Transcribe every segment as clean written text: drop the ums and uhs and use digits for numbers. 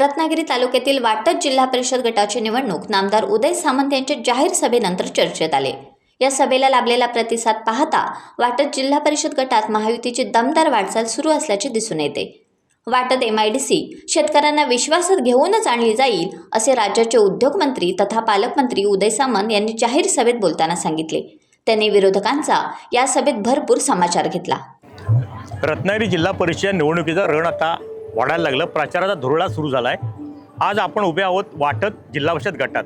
रत्नागिरी तालुक्यातील वाटत जिल्हा परिषद गटाची निवडणूक नामदार उदय सामंत यांच्या जाहीर सभेनंतर चर्चेत आले। या सभेला लाभलेला प्रतिसाद पाहता वाटत जिल्हा परिषद गटात महायुतीची दमदार वाटचाल सुरू असल्याचे दिसून येते। वाटत MIDC शेतकऱ्यांना विश्वासात घेऊनच आणली जाईल असे राज्याचे उद्योगमंत्री तथा पालकमंत्री उदय सामंत यांनी जाहीर सभेत बोलताना सांगितले। त्यांनी विरोधकांचा या सभेत भरपूर समाचार घेतला। रत्नागिरी जिल्हा परिषद निवडणुकीचा रण आता वाढायला लागलं, प्रचाराचा धुरळा सुरू झाला आहे। आज आपण उभे आहोत वाटत जिल्हा परिषद गटात।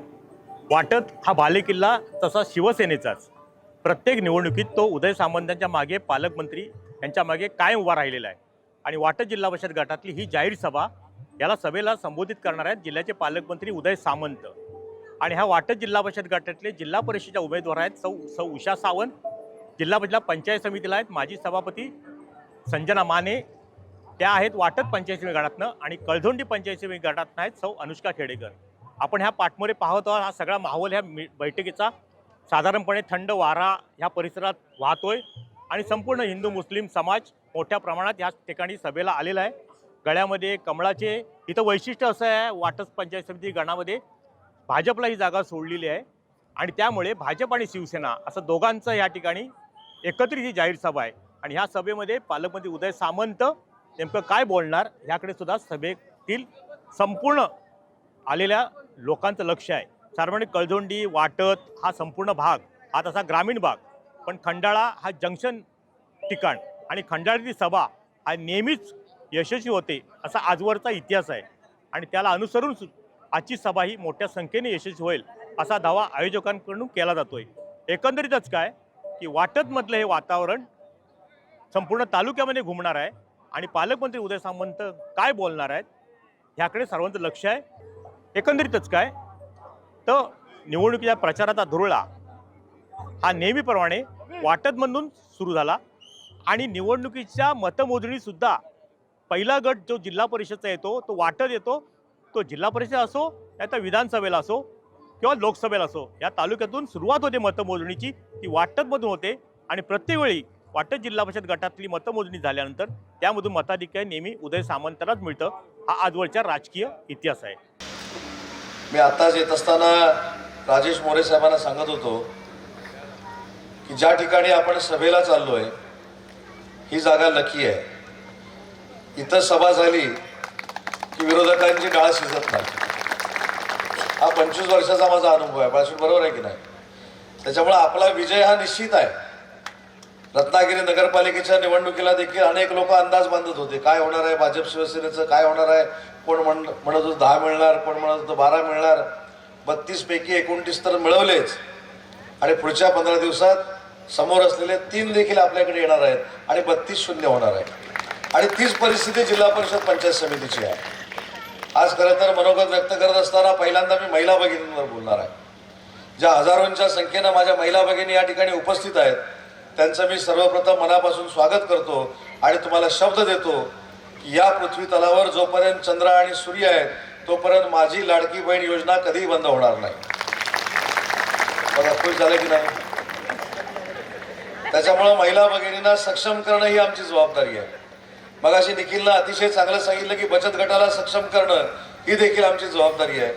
वाटत हा बालेकिल्ला तसा शिवसेनेचाच। प्रत्येक निवडणुकीत तो उदय सामंतांच्या मागे, पालकमंत्री यांच्या मागे कायम उभा राहिलेला आहे। आणि वाटत जिल्हा परिषद गटातली ही जाहीर सभा, याला सभेला संबोधित करणार आहेत जिल्ह्याचे पालकमंत्री उदय सामंत। आणि ह्या वाटत जिल्हा परिषद गटातले जिल्हा परिषदेच्या उमेदवार आहेत सौ उषा सावंत, जिल्हा परिषद पंचायत समितीला आहेत माजी सभापती संजना माने, त्या आहेत वाटत पंचायत समिती गटातनं, आणि कळधोंडी पंचायत समिती गटातनं आहेत सौ अनुष्का खेडेकर। आपण ह्या पाठमोरे पाहत आहोत। हा सगळा माहोल ह्या बैठकीचा साधारणपणे थंड वारा ह्या परिसरात वाहतोय आणि संपूर्ण हिंदू मुस्लिम समाज मोठ्या प्रमाणात ह्या ठिकाणी सभेला आलेला आहे। गळ्यामध्ये कमळाचे इथं वैशिष्ट्य असं आहे, वाटत पंचायत समिती गणामध्ये भाजपला ही जागा सोडलेली आहे आणि त्यामुळे भाजप आणि शिवसेना असं दोघांचं या ठिकाणी एकत्रित ही जाहीर सभा आहे। आणि ह्या सभेमध्ये पालकमंत्री उदय सामंत नेमकं काय बोलणार ह्याकडे सुद्धा सभेतील संपूर्ण आलेल्या लोकांचं लक्ष आहे। सार्वजनिक कळधोंडी वाटत हा संपूर्ण भाग हा तसा ग्रामीण भाग, पण खंडाळा हा जंक्शन ठिकाण आणि खंडाळ्याची सभा हा नेहमीच यशस्वी होते असा आजवरचा इतिहास आहे। आणि त्याला अनुसरून आजची सभा ही मोठ्या संख्येने यशस्वी होईल असा दावा आयोजकांकडून केला जातोय। एकंदरीतच काय की वाटतमधलं हे वातावरण संपूर्ण तालुक्यामध्ये घुमणार आहे आणि पालकमंत्री उदय सामंत काय बोलणार आहेत ह्याकडे सर्वांचं लक्ष आहे। एकंदरीतच काय तर निवडणुकीच्या प्रचाराचा धुरळा हा नेहमीप्रमाणे वाटतमधून सुरू झाला आणि निवडणुकीच्या मतमोजणीसुद्धा पहिला गट जो जिल्हा परिषदचा येतो तो वाटत येतो। तो जिल्हा परिषद असो या विधानसभेला असो किंवा लोकसभेला असो, या तालुक्यातून सुरुवात होते मतमोजणीची, ती वाटतमधून होते आणि प्रत्येक वेळी वाटत जिल्हा परिषद गटातली मतमोजणी झाल्यानंतर त्यामधून मताधिक्य नेहमी उदय सामंतांनाच मिळतं। हा आजवरचा राजकीय इतिहास आहे। मी आताच येत असताना राजेश मोरे साहेबांना सांगत होतो की ज्या ठिकाणी आपण सभेला चाललोय ही जागा लकी आहे। इथं सभा झाली की विरोधकांची डाळ शिजत नाही। हा 25 वर्षाचा माझा अनुभव आहे। बाळासाहेब बरोबर आहे की नाही? त्याच्यामुळे आपला विजय हा निश्चित आहे। रत्नागिरी नगरपालिकेच्या निवडणुकीला देखील अनेक लोक अंदाज बांधत होते काय होणार आहे, भाजप शिवसेनेचं काय होणार आहे। कोण म्हणत होतं 10 मिळणार, कोण म्हणत होतं 12 मिळणार। 32 पैकी 29 तर मिळवलेच आणि पुढच्या 15 दिवसात समोर असलेले 3 देखील आपल्याकडे येणार आहेत आणि 32 शून्य होणार आहे। आणि तीच परिस्थिती जिल्हा परिषद पंचायत समितीची आहे। आज खरं तर मनोगत व्यक्त करत असताना पहिल्यांदा मी महिला भगिनींवर बोलणार आहे। ज्या हजारोंच्या संख्येनं माझ्या महिला भगिनी या ठिकाणी उपस्थित आहेत त्यांचं मी सर्वप्रथम मनापासून स्वागत करतो आणि तुम्हाला शब्द देतो की या पृथ्वी तलावर जोपर्यंत चंद्र आणि सूर्य आहेत तोपर्यंत माझी लाडकी बहीण योजना कधीही बंद होणार नाही। बघा खुश झालं की नाही? त्याच्यामुळे महिला भगिनींना सक्षम करणं ही आमची जबाबदारी आहे। मगाशी निखिलनं अतिशय चांगलं सांगितलं की बचत गटाला सक्षम करणं ही देखील आमची जबाबदारी आहे।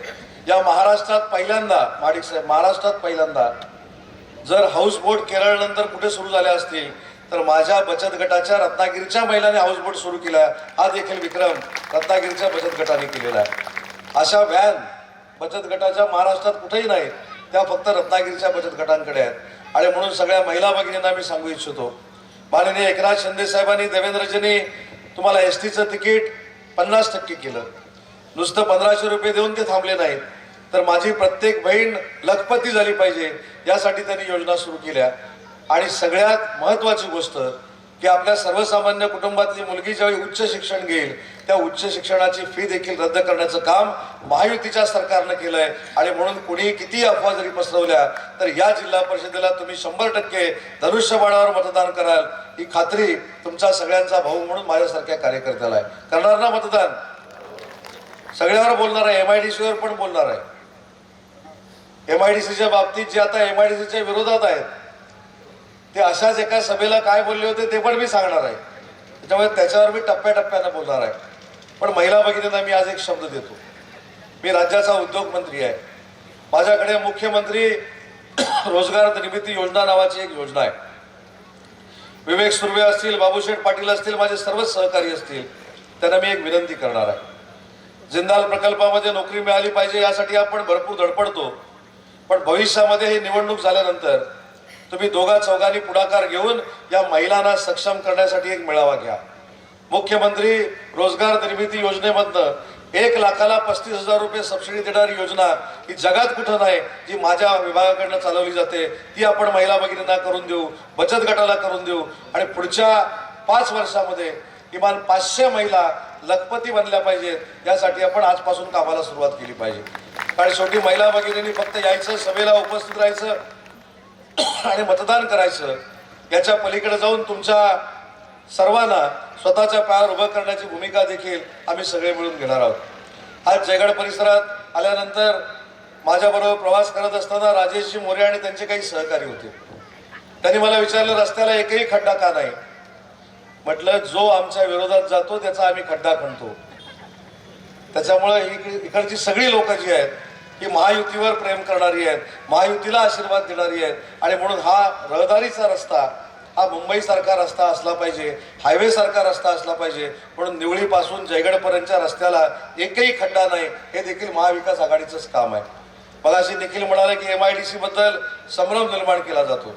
या महाराष्ट्रात पहिल्यांदा माडिक साहेब, महाराष्ट्रात पहिल्यांदा जर हाऊसबोट केरळ नंतर कुठे सुरू झाल्या असतील तर माझ्या बचत गटाच्या रत्नागिरीच्या महिलांनी हाऊसबोट सुरू केला। हा देखील विक्रम रत्नागिरीच्या बचत गटाने केलेला आहे। अशा व्हॅन बचत गटाच्या महाराष्ट्रात कुठेही नाहीत, त्या फक्त रत्नागिरीच्या बचत गटांकडे आहेत। आणि म्हणून सगळ्या महिला भगिनींना मी सांगू इच्छितो, माननीय एकनाथ शिंदे साहेबांनी, देवेंद्रजींनी तुम्हाला STचं तिकीट 50% केलं। नुसतं 1500 रुपये देऊन ते थांबले नाहीत, तर माझी प्रत्येक बहीण लखपती झाली पाहिजे यासाठी त्यांनी योजना सुरू केल्या। आणि सगळ्यात महत्त्वाची गोष्ट की आपल्या सर्वसामान्य कुटुंबातली मुलगी ज्यावेळी उच्च शिक्षण घेईल त्या उच्च शिक्षणाची फी देखील रद्द करण्याचं काम महायुतीच्या सरकारनं केलंय। आणि म्हणून कुणी किती अफवा जरी पसरवल्या तर या जिल्हा परिषदेला तुम्ही 100% धनुष्यबाणावर मतदान कराल ही खात्री तुमचा सगळ्यांचा भाऊ म्हणून माझ्यासारख्या कार्यकर्त्याला आहे। करणार ना मतदान? सगळ्यावर बोलणार आहे, MIDCवर पण बोलणार आहे। MIDCच्या बाबतीत जे आता MIDCच्या विरोधात आहेत ते अशाच एका सभेला काय बोलले होते ते पण मी सांगणार आहे। त्याच्यामुळे त्याच्यावर मी टप्प्याटप्प्याने बोलणार आहे। पण महिला भगिनींना मी आज एक शब्द देतो, मी राज्याचा उद्योगमंत्री आहे. माझ्याकडे मुख्यमंत्री रोजगार निर्मिती योजना नावाची एक योजना आहे. विवेक सुर्वे असतील, बाबूशेठ पाटील असतील, माझे सर्वच सहकारी असतील, त्यांना मी एक विनंती करणार आहे. जिंदाल प्रकल्पामध्ये नोकरी मिळाली पाहिजे यासाठी आपण भरपूर धडपडतो, पण भविष्यामध्ये ही निवडणूक झाल्यानंतर तुम्ही दोघा चौघांनी पुढाकार घेऊन या महिलांना सक्षम करण्यासाठी एक मेळावा घ्या. मुख्यमंत्री रोजगार निर्मिती योजनेमधनं 1 लाखाला 35,000 रुपये सबसिडी देणारी योजना ही जगात कुठं नाही, जी माझ्या विभागाकडनं चालवली जाते, ती आपण महिला भगिनींना करून देऊ, बचत गटाला करून देऊ आणि पुढच्या 5 वर्षामध्ये किमान 500 महिला लखपती बनल्या पाहिजेत. यासाठी आपण आजपासून कामाला सुरुवात केली पाहिजे. कारण शेवटी महिला भगिनींनी फक्त यायचं, सभेला उपस्थित राहायचं आणि मतदान करायचं, याच्या पलीकडे जाऊन तुमच्या सर्वांना स्वतःच्या पायावर उभं करण्याची भूमिका देखील आम्ही सगळे मिळून घेणार आहोत. आज जयगड परिसरात आल्यानंतर माझ्याबरोबर प्रवास करत असताना राजेशजी मोरे आणि त्यांचे काही सहकारी होते. त्यांनी मला विचारलं, रस्त्याला एकही खड्डा का नाही? म्हटलं, जो आमच्या विरोधात जातो त्याचा आम्ही खड्डा खणतो. त्याच्यामुळे इकडची सगळी लोक जी आहेत ही महायुतीवर प्रेम करणारी आहेत, महायुतीला आशीर्वाद देणारी आहेत आणि म्हणून हा रहदारीचा रस्ता हा मुंबईसारखा रस्ता असला पाहिजे, हायवे सारखा रस्ता असला पाहिजे. म्हणून निवळीपासून जयगडपर्यंतच्या रस्त्याला एकही खड्डा नाही, हे देखील महाविकास आघाडीचंच काम आहे. मगाशी निखिल म्हणाले की MIDC बद्दल संभ्रम निर्माण केला जातो,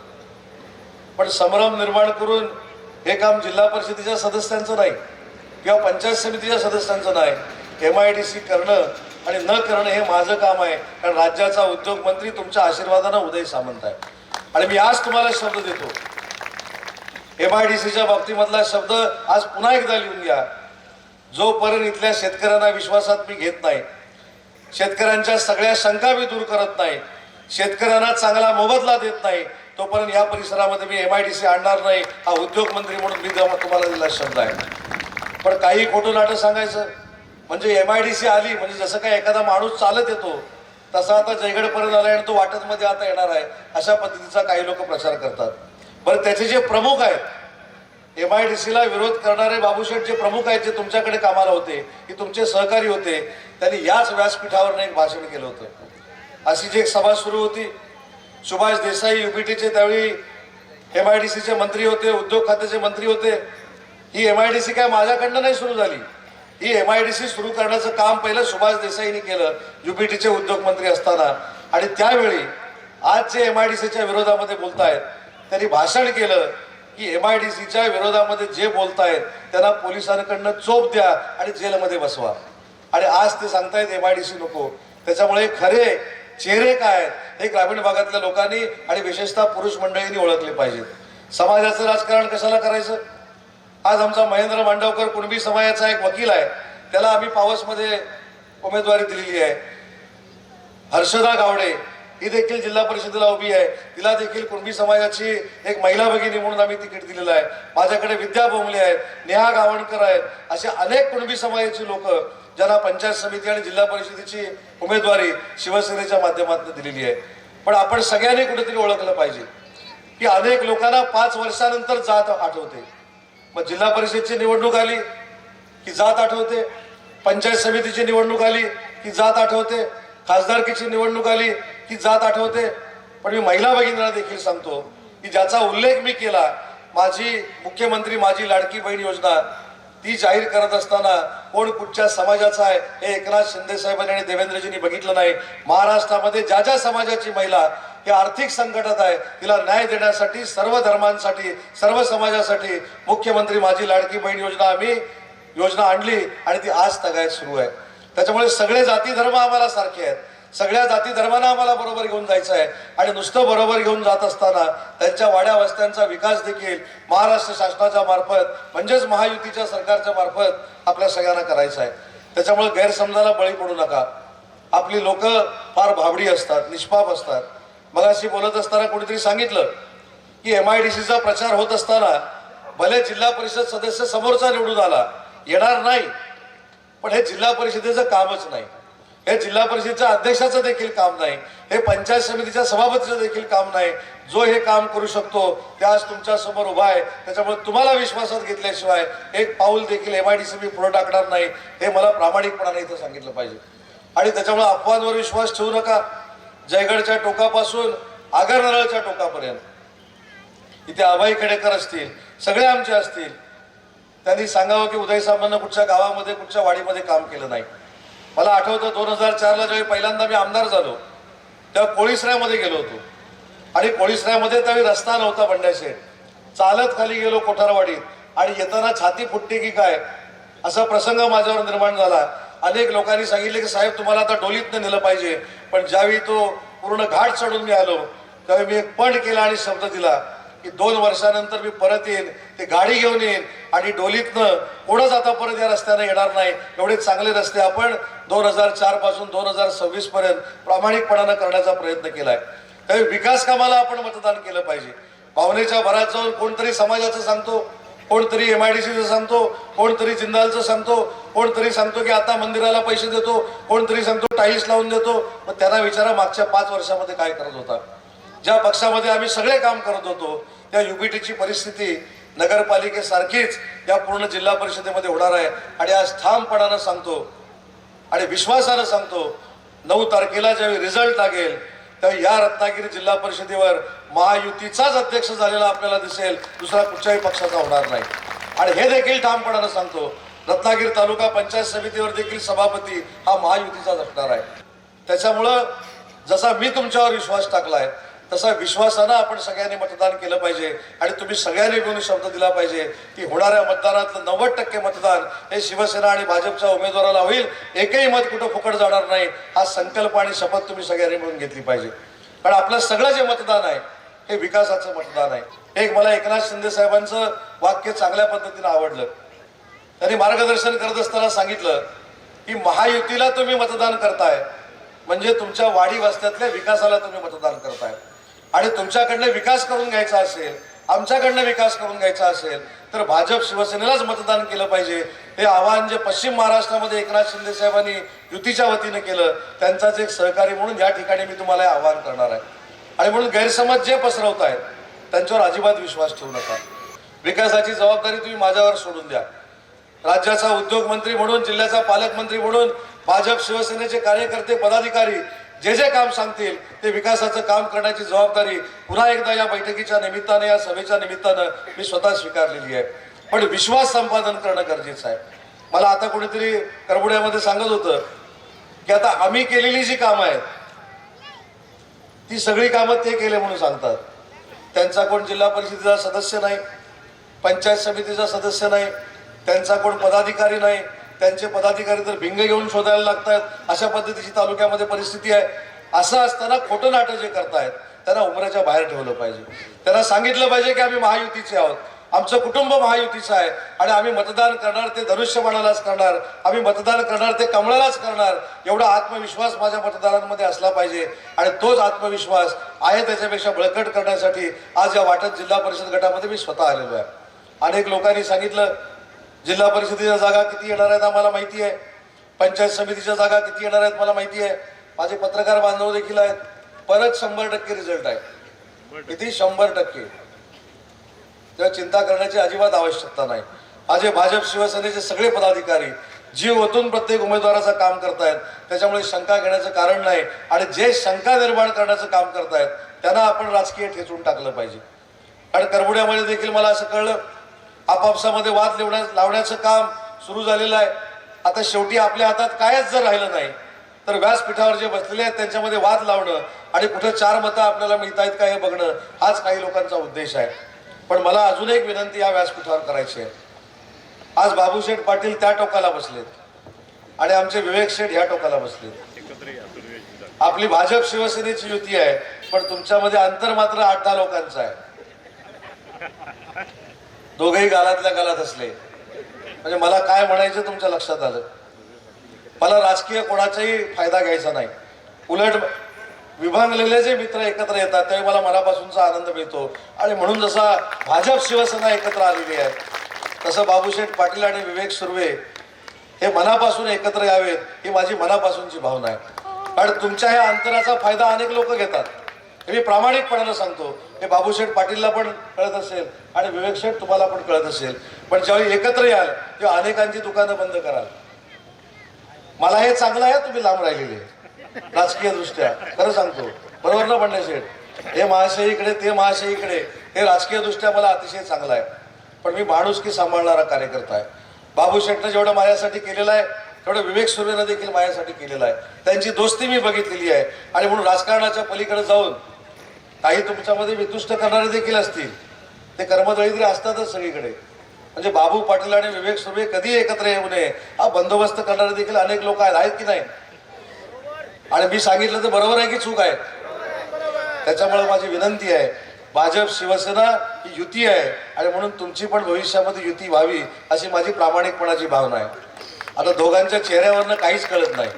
पण संभ्रम निर्माण करून हे काम जिल्हा परिषदेच्या सदस्यांचं नाही किंवा पंचायत समितीच्या सदस्यांचं नाही. MIDC करणं आणि न करणं हे माझं काम आहे. कारण राज्याचा उद्योगमंत्री तुमच्या आशीर्वादानं उदय सामंत आहे आणि मी आज तुम्हाला शब्द देतो. MIDCच्या बाबतीमधला शब्द आज पुन्हा एकदा लिहून घ्या. जोपर्यंत इथल्या शेतकऱ्यांना विश्वासात मी घेत नाही, शेतकऱ्यांच्या सगळ्या शंका मी दूर करत नाही, शेतकऱ्यांना चांगला मोबदला देत नाही, तोपर्यंत या परिसरामध्ये मी MIDC आणणार नाही. हा उद्योगमंत्री म्हणून मी तुम्हाला दिलेला शब्द आहे. पण काही खोटं नाटक सांगायचं म्हणजे MIDC आली म्हणजे जसं काय एखादा माणूस चालत येतो तसा आता जयगडपर्यंत आलाय आणि तो वाटतमध्ये आता येणार आहे, अशा पद्धतीचा काही लोक प्रचार करतात. बरं, त्याचे जे प्रमुख आहेत, MIDCला विरोध करणारे बाबूशेठ जे प्रमुख आहेत, जे तुमच्याकडे कामाला होते, की तुमचे सहकारी होते, त्यांनी याच व्यासपीठावर एक भाषण केलं होतं. अशी जी एक सभा सुरू होती, सुभाष देसाई UBTचे त्यावेळी MIDCचे मंत्री होते, उद्योग खात्याचे मंत्री होते. ही MIDC काय माझ्याकडनं नाही सुरू झाली, ही MIDC सुरू करण्याचं काम पहिलं सुभाष देसाईंनी केलं UBTचे उद्योगमंत्री असताना. आणि त्यावेळी आज जे MIDCच्या विरोधामध्ये बोलतायत त्यांनी भाषण केलं की MIDCच्या विरोधामध्ये जे बोलतायत त्यांना पोलिसांकडनं चोप द्या आणि जेलमध्ये बसवा. आणि आज ते सांगतायत MIDC नको. त्याच्यामुळे खरे चेहरे काय आहेत हे ग्रामीण भागातल्या लोकांनी आणि विशेषतः पुरुष मंडळींनी ओळखले पाहिजेत. समाजाचं राजकारण कशाला करायचं? आज आमचा महेंद्र मांडवकर कुणबी समाजाचा एक वकील आहे, त्याला आम्ही पावसमध्ये उमेदवारी दिलेली आहे. हर्षदा गावडे ही देखील जिल्हा परिषदेला उभी आहे, तिला देखील कुणबी समाजाची एक महिला भगिनी म्हणून आम्ही तिकीट दिलेलं आहे. माझ्याकडे विद्या बोंबले आहेत, नेहा गावणकर आहेत, असे अनेक कुणबी समाजाची लोक ज्यांना पंचायत समिती आणि जिल्हा परिषदेची उमेदवारी शिवसेनेच्या माध्यमातून दिलेली आहे. पण आपण सगळ्यांनी कुठेतरी ओळखलं पाहिजे की अनेक लोकांना 5 वर्षानंतर जात आठवते. मग जिल्हा परिषदची निवडणूक आली की जात आठवते, पंचायत समितीची निवडणूक आली की जात आठवते, खासदारकीची निवडणूक आली की जात आठवते. पण मी महिला भगिनींना देखील सांगतो की ज्याचा उल्लेख मी केला, माझी मुख्यमंत्री माझी लाडकी बहीण योजना, ती जाहीर करत असताना कोण कुठच्या समाजाचा आहे हे एकनाथ शिंदे साहेबांनी आणि देवेंद्रजींनी बघितलं नाही. महाराष्ट्रामध्ये ज्या ज्या समाजाची महिला ही आर्थिक संकटात आहे, तिला न्याय देण्यासाठी सर्व धर्मांसाठी, सर्व समाजासाठी मुख्यमंत्री माझी लाडकी बहीण योजना आम्ही योजना आणली आणि ती आज तगायत सुरू आहे. त्याच्यामुळे सगळे जाती धर्म आम्हाला सारखे आहेत, सगळ्या जाती धर्मांना आम्हाला बरोबर घेऊन जायचं आहे. आणि नुसतं बरोबर घेऊन जात असताना त्यांच्या वाड्या वस्त्यांचा विकास देखील महाराष्ट्र शासनाच्या मार्फत म्हणजेच महायुतीच्या सरकारच्या मार्फत आपल्या सगळ्यांना करायचा आहे. त्याच्यामुळे गैरसमजाला बळी पडू नका. आपली लोक फार भाबडी असतात, निष्पाप असतात. मगाशी बोलत असताना कोणीतरी सांगितलं की MIDCचा प्रचार होत असताना भले जिल्हा परिषद सदस्य समोरचा निवडून आला, येणार नाही, पण हे जिल्हा परिषदेचं कामच नाही, हे जिल्हा परिषदेच्या अध्यक्षाचं देखील काम नाही, हे पंचायत समितीच्या सभापतीचं देखील काम नाही. जो हे काम करू शकतो ते आज तुमच्या समोर उभा आहे. त्याच्यामुळे तुम्हाला विश्वासात घेतल्याशिवाय एक पाऊल देखील MIDC मी पुढे टाकणार नाही, हे मला प्रामाणिकपणाने इथं सांगितलं पाहिजे. आणि त्याच्यामुळे अफवांवर विश्वास ठेवू नका. जयगडच्या टोकापासून आगरनाळाच्या टोकापर्यंत इथे अभय खेडेकर असतील, सगळे आमचे असतील, त्यांनी सांगावं की उदय सामंतांना कुठच्या गावामध्ये कुठच्या वाडीमध्ये काम केलं नाही. मला आठवतं 2004ला ज्यावेळी पहिल्यांदा मी आमदार झालो तेव्हा कोळीसऱ्यामध्ये गेलो होतो आणि कोळीसऱ्यामध्ये त्यावेळी रस्ता नव्हता बंड्याशेठ. चालत खाली गेलो कोठारवाडीत आणि येताना छाती फुटते की काय असा प्रसंग माझ्यावर निर्माण झाला. अनेक लोकांनी सांगितले की साहेब तुम्हाला आता डोलीतनं नेलं पाहिजे. पण ज्यावेळी तो पूर्ण घाट चढून मी आलो त्यावेळी मी एक पण केला आणि शब्द दिला की 2 वर्षानंतर मी परत येईन, ते गाडी घेऊन येईन आणि डोलीतनं कोणच आता परत या रस्त्याने येणार नाही. एवढे चांगले रस्ते आपण 2004 पासून 2026 पर्यंत प्रामाणिकपणानं करण्याचा प्रयत्न केलाय. त्यावेळी विकास कामाला आपण मतदान केलं पाहिजे. भावनेच्या भरात जाऊन कोणतरी समाजाचं सांगतो, कोणतरी MIDCचं सांगतो, कोणतरी जिंदालचं सांगतो, कोणतरी सांगतो की आता मंदिराला पैसे देतो, कोणतरी सांगतो टाईल्स लावून देतो. मग त्यांना विचारा मागच्या 5 वर्षामध्ये काय करत होता. ज्या पक्षामध्ये आम्ही सगळे काम करत होतो त्या UBTची परिस्थिती नगरपालिकेसारखीच या पूर्ण जिल्हा परिषदेमध्ये होणार आहे. आणि आज ठामपणानं सांगतो आणि विश्वासानं सांगतो 9 तारखेला ज्यावेळी रिझल्ट लागेल त्यावेळी या रत्नागिरी जिल्हा परिषदेवर महायुतीचाच अध्यक्ष झालेला आपल्याला दिसेल, दुसरा कुठच्याही पक्षाचा होणार नाही. आणि हे देखील ठामपणानं सांगतो रत्नागिरी तालुका पंचायत समितीवर देखील सभापती हा महायुतीचाच असणार आहे. त्याच्यामुळं जसा मी तुमच्यावर विश्वास टाकलाय तसा विश्वासानं आपण सगळ्यांनी मतदान केलं पाहिजे. आणि तुम्ही सगळ्यांनी मिळून शब्द दिला पाहिजे की होणाऱ्या मतदानातलं 90% मतदान हे शिवसेना आणि भाजपच्या उमेदवाराला होईल. एकही मत कुठं फुकट जाणार नाही हा संकल्प आणि शपथ तुम्ही सगळ्यांनी मिळून घेतली पाहिजे. कारण आपलं सगळं जे मतदान आहे हे विकासाचं मतदान आहे. एक मला एकनाथ शिंदे साहेबांचं वाक्य चांगल्या पद्धतीनं आवडलं. त्यांनी मार्गदर्शन करत असताना सांगितलं की महायुतीला तुम्ही मतदान करताय म्हणजे तुमच्या वाडी वस्त्यातल्या विकासाला तुम्ही मतदान करताय. आणि तुमच्याकडनं विकास करून घ्यायचा असेल, आमच्याकडनं विकास करून घ्यायचा असेल तर भाजप शिवसेनेलाच मतदान केलं पाहिजे. हे आवाहन जे पश्चिम महाराष्ट्रामध्ये एकनाथ शिंदे साहेबांनी युतीच्या वतीनं केलं त्यांचाच एक सहकारी म्हणून या ठिकाणी मी तुम्हाला हे आवाहन करणार आहे. आणि म्हणून गैरसमज जे पसरवत आहेत त्यांच्यावर अजिबात विश्वास ठेवू नका. विकासाची जबाबदारी तुम्ही माझ्यावर सोडून द्या. राज्याचा उद्योगमंत्री म्हणून, जिल्ह्याचा पालकमंत्री म्हणून भाजप शिवसेनेचे कार्यकर्ते पदाधिकारी जे जे काम सांगतील ते विकासाचं काम करण्याची जबाबदारी पुन्हा एकदा या बैठकीच्या निमित्तानं, या सभेच्या निमित्तानं मी स्वतः स्वीकारलेली आहे. पण विश्वास संपादन करणं गरजेचं आहे. मला आता कोणीतरी करबुड्यामध्ये सांगत होतं की आता आम्ही केलेली जी कामं आहेत ती सगळी कामं ते केले म्हणून सांगतात. त्यांचा कोण जिल्हा परिषदेचा सदस्य नाही, पंचायत समितीचा सदस्य नाही, त्यांचा कोण पदाधिकारी नाही, त्यांचे पदाधिकारी तर भिंग घेऊन शोधायला लागतात. अशा पद्धतीची तालुक्यामध्ये परिस्थिती आहे. असं असताना खोटं नाटक जे करतायत त्यांना उमऱ्याच्या बाहेर ठेवलं पाहिजे. त्यांना सांगितलं पाहिजे की आम्ही महायुतीचे आहोत, आमचं कुटुंब महायुतीचं आहे आणि आम्ही मतदान करणार ते धनुष्यबाणालाच करणार, आम्ही मतदान करणार ते कमळालाच करणार. एवढा आत्मविश्वास माझ्या मतदारांमध्ये असला पाहिजे. आणि तोच आत्मविश्वास आहे त्याच्यापेक्षा बळकट करण्यासाठी आज या वाटत जिल्हा परिषद गटामध्ये मी स्वतः आलेलो आहे. अनेक लोकांनी सांगितलं जिल्हा परिषदेच्या जागा किती येणार आहेत आम्हाला माहिती आहे, पंचायत समितीच्या जागा किती येणार आहेत मला माहिती आहे. माझे पत्रकार बांधव देखील आहेत. परत 100% रिझल्ट आहे. किती? 100%. तेव्हा चिंता करण्याची अजिबात आवश्यकता नाही. माझे भाजप शिवसेनेचे सगळे पदाधिकारी जीव ओतून प्रत्येक उमेदवाराचं काम करतायत. त्याच्यामुळे शंका घेण्याचं कारण नाही. आणि जे शंका निर्माण करण्याचं काम करतायत त्यांना आपण राजकीय ठेचून टाकलं पाहिजे. आणि करबुड्यामध्ये देखील मला असं कळलं आपापसामध्ये वाद लावण्याचं काम सुरू झालेलं आहे. आता शेवटी आपल्या हातात कायच जर राहिलं नाही तर व्यासपीठावर जे बसलेले आहेत त्यांच्यामध्ये वाद लावणं आणि कुठे 4 मतं आपल्याला मिळत आहेत का हे बघणं हाच काही लोकांचा उद्देश आहे. पण मला अजून एक विनंती या व्यासपीठावर करायची आहे. आज बाबूशेठ पाटील त्या टोकाला बसलेत आणि आमचे विवेक शेठ ह्या टोकाला बसलेत. आपली भाजप शिवसेनेची युती आहे पण तुमच्यामध्ये अंतर मात्र 8-10 लोकांचं आहे. दोघेही गालातल्या गालात असले म्हणजे मला काय म्हणायचं तुमच्या लक्षात आलं. मला राजकीय कोणाचाही फायदा घ्यायचा नाही. उलट विभागलेले जे मित्र एकत्र येतात त्यावेळी मला मनापासूनचा आनंद मिळतो. आणि म्हणून जसा भाजप शिवसेना एकत्र आलेली आहे तसं बाबूशेठ पाटील आणि विवेक सुर्वे हे मनापासून एकत्र यावेत ही माझी मनापासूनची भावना आहे. कारण तुमच्या ह्या अंतराचा फायदा अनेक लोक घेतात हे मी प्रामाणिकपणानं सांगतो. हे बाबूशेठ पाटीलला पण कळत असेल आणि विवेक शेठ तुम्हाला पण कळत असेल. पण ज्यावेळी एकत्र याल तेव्हा अनेकांची दुकानं बंद कराल. मला हे चांगलं आहे, तुम्ही लांब राहिलेले राजकीय दृष्ट्या, खरं सांगतो. बरोबर ना पंडित शेठ? हे महाशय इकडे, ते महाशय इकडे, हे राजकीय दृष्ट्या मला अतिशय चांगलं आहे. पण मी माणुसकी सांभाळणारा कार्यकर्ता आहे. बाबू शेठनं जेवढं माझ्यासाठी केलेलं आहे तेवढं विवेक सुर्वेनं देखील माझ्यासाठी केलेलं आहे. त्यांची दोस्ती मी बघितलेली आहे. आणि म्हणून राजकारणाच्या पलीकडे जाऊन काही तुमच्यामध्ये वितुष्ट करणारे देखील असतील, ते कर्मदळिद्री असतातच सगळीकडे. म्हणजे बाबू पाटील आणि विवेक सुर्वे कधी एकत्र येऊ नये हा बंदोबस्त करणारे देखील अनेक लोक आहेत की नाही? आणि मी सांगितलं तर बरोबर आहे की चूक आहे? त्याच्यामुळे माझी विनंती आहे, भाजप शिवसेना ही युती आहे आणि म्हणून तुमची पण भविष्यामध्ये युती व्हावी अशी माझी प्रामाणिकपणाची भावना आहे. आता दोघांच्या चेहऱ्यावरनं काहीच कळत नाही,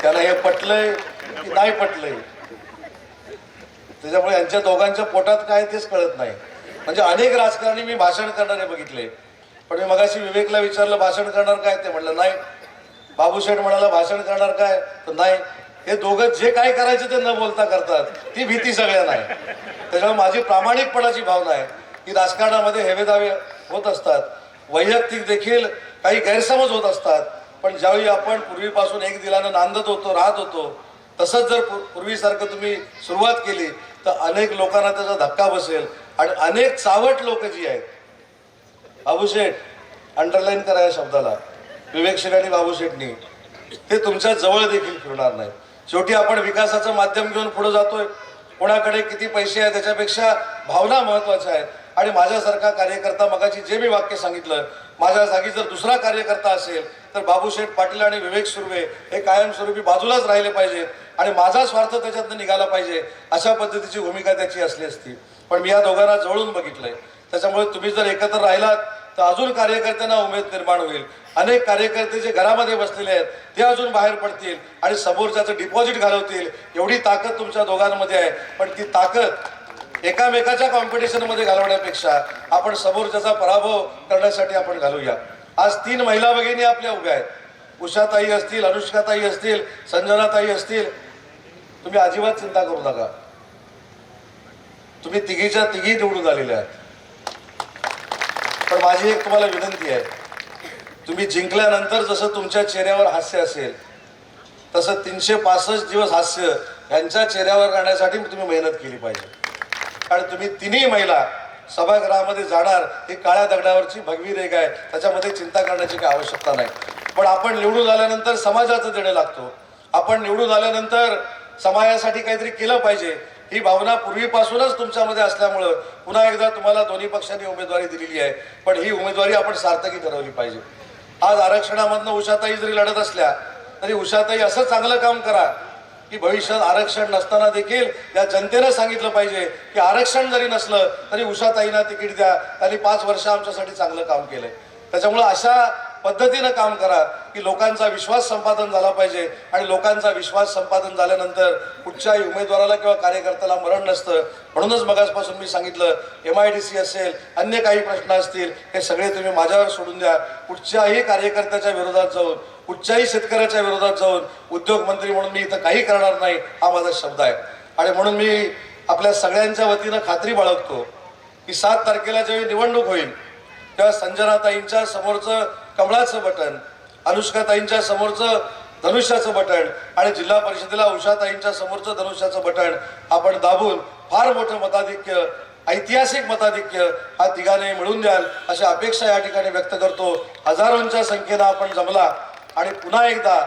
त्यांना हे पटलंय की नाही पटलंय. त्याच्यामुळे यांच्या दोघांच्या पोटात काय तेच कळत नाही. म्हणजे अनेक राजकारणी मी भाषण करणारे बघितले, पण मी मगाशी विवेकला विचारलं भाषण करणार काय, ते म्हणलं नाही. बाबू शेठ म्हणाला भाषण करणार काय, तर नाही. हे दोघं जे काय करायचे ते न बोलता करतात, ती भीती सगळ्यांना आहे. त्याच्यामुळे माझी प्रामाणिकपणाची भावना आहे की राजकारणामध्ये हेवेदावे होत असतात, वैयक्तिक देखील काही गैरसमज होत असतात. पण ज्यावेळी आपण पूर्वीपासून एक दिलानं नांदत होतो, राहत होतो, तसंच जर पूर्वीसारखं तुम्ही सुरुवात केली तर अनेक लोकांना त्याचा धक्का बसेल. आणि अनेक चावट लोक जी आहेत, बाबू शेठ अंडरलाईन करा या शब्दाला, विवेक शेठ आणि बाबू शेठनी, ते तुमच्या जवळ देखील फिरणार नाही. शेवटी आपण विकासाचं माध्यम घेऊन पुढे जातोय. कोणाकडे किती पैसे आहेत त्याच्यापेक्षा भावना महत्वाच्या आहेत. आणि माझ्यासारखा कार्यकर्ता, मगाची जे मी वाक्य सांगितलं, माझ्या जागी जर दुसरा कार्यकर्ता असेल तर बाबूशेठ पाटील आणि विवेक सुर्वे हे कायमस्वरूपी बाजूलाच राहिले पाहिजेत आणि माझा स्वार्थ त्याच्यातनं निघाला पाहिजे, अशा पद्धतीची भूमिका त्याची असली असती. पण मी या दोघांना जवळून बघितलंय. त्याच्यामुळे तुम्ही जर एकत्र राहिलात तर अजून कार्यकर्त्यांना उमेद निर्माण होईल. अनेक कार्यकर्ते जे घरामध्ये बसलेले आहेत ते अजून बाहेर पडतील आणि समोरच्याचं डिपॉझिट घालवतील. एवढी ताकद तुमच्या दोघांमध्ये आहे. पण ती ताकद एकामेकाच्या कॉम्पिटिशनमध्ये घालवण्यापेक्षा आपण समोरच्याचा पराभव करण्यासाठी आपण घालूया. आज 3 महिला भगिनी आपल्या उभ्या आहेत. उषाताई असतील, अनुष्काताई असतील, संजनाताई असतील. तुम्ही अजिबात चिंता करू नका. तुम्ही तिघीच्या तिघी निवडून आलेल्या आहेत. पण माझी एक तुम्हाला विनंती आहे, तुम्ही जिंकल्यानंतर जसं तुमच्या चेहऱ्यावर हास्य असेल तसं 365 दिवस हास्य यांच्या चेहऱ्यावर राहण्यासाठी तुम्ही मेहनत केली पाहिजे. कारण तुम्ही तिन्ही महिला सभागृहामध्ये जाणार ही काळ्या दगडावरची भगवी रेघ आहे. त्याच्यामध्ये चिंता करण्याची काही आवश्यकता नाही. पण आपण निवडून आल्यानंतर समाजाचं देणं लागतो. आपण निवडून आल्यानंतर समाजासाठी काहीतरी केलं पाहिजे ही भावना पूर्वीपासूनच तुमच्यामध्ये असल्यामुळं पुन्हा एकदा तुम्हाला दोन्ही पक्षांनी उमेदवारी दिलेली आहे. पण ही उमेदवारी आपण सार्थकी ठरवली पाहिजे. आज आरक्षणामधनं उषाताई जरी लढत असल्या तरी उषाताई असं चांगलं काम करा की भविष्यात आरक्षण नसताना देखील या जनतेनं सांगितलं पाहिजे की आरक्षण जरी नसलं तरी उषाताईंना तिकीट द्या, त्यांनी 5 वर्ष आमच्यासाठी चांगलं काम केलंय. त्याच्यामुळं अशा पद्धतीनं काम करा की लोकांचा विश्वास संपादन झाला पाहिजे. आणि लोकांचा विश्वास संपादन झाल्यानंतर कुठच्याही उमेदवाराला किंवा कार्यकर्त्याला मरण नसतं. म्हणूनच मगासपासून मी सांगितलं, MIDC असेल, अन्य काही प्रश्न असतील, हे सगळे तुम्ही माझ्यावर सोडून द्या. कुठच्याही कार्यकर्त्याच्या विरोधात जाऊन, कुठच्याही शेतकऱ्याच्या विरोधात जाऊन उद्योगमंत्री म्हणून मी इथं काही करणार नाही, हा माझा शब्द आहे. आणि म्हणून मी आपल्या सगळ्यांच्या वतीनं खात्री बाळगतो की 7 तारखेला जेव्हा निवडणूक होईल तेव्हा संजनाताईंच्या समोरचं कमळाचं बटन, अनुष्काताईंच्या समोरचं धनुष्याचं बटन आणि जिल्हा परिषदेला उषाताईंच्या समोरचं धनुष्याचं बटन आपण दाबून फार मोठं मताधिक्य, ऐतिहासिक मताधिक्य हा तिघांनी मिळून द्याल अशी अपेक्षा या ठिकाणी व्यक्त करतो. हजारोंच्या संख्येनं आपण जमला आणि पुन्हा एकदा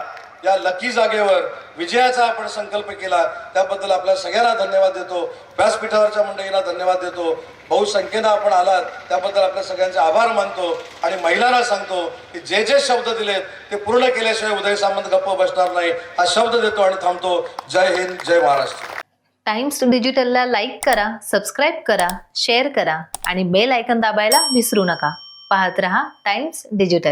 या लकी जागेवर विजयाचा आपण संकल्प केला, त्याबद्दल आपल्या सगळ्यांना धन्यवाद देतो. व्यासपीठावरच्या मंडळींना धन्यवाद देतो. बहुसंख्येनं आपण आलात त्याबद्दल आपल्या सगळ्यांचे आभार मानतो. आणि महिलांना सांगतो की जे जे शब्द दिलेत ते पूर्ण केल्याशिवाय उदय सामंत गप्प बसणार नाही, हा शब्द देतो आणि थांबतो. जय हिंद, जय महाराष्ट्र. टाइम्स डिजिटलला लाईक करा, सबस्क्राईब करा, शेअर करा आणि बेल आयकॉन दाबायला विसरू नका. पाहत रहा टाइम्स डिजिटल.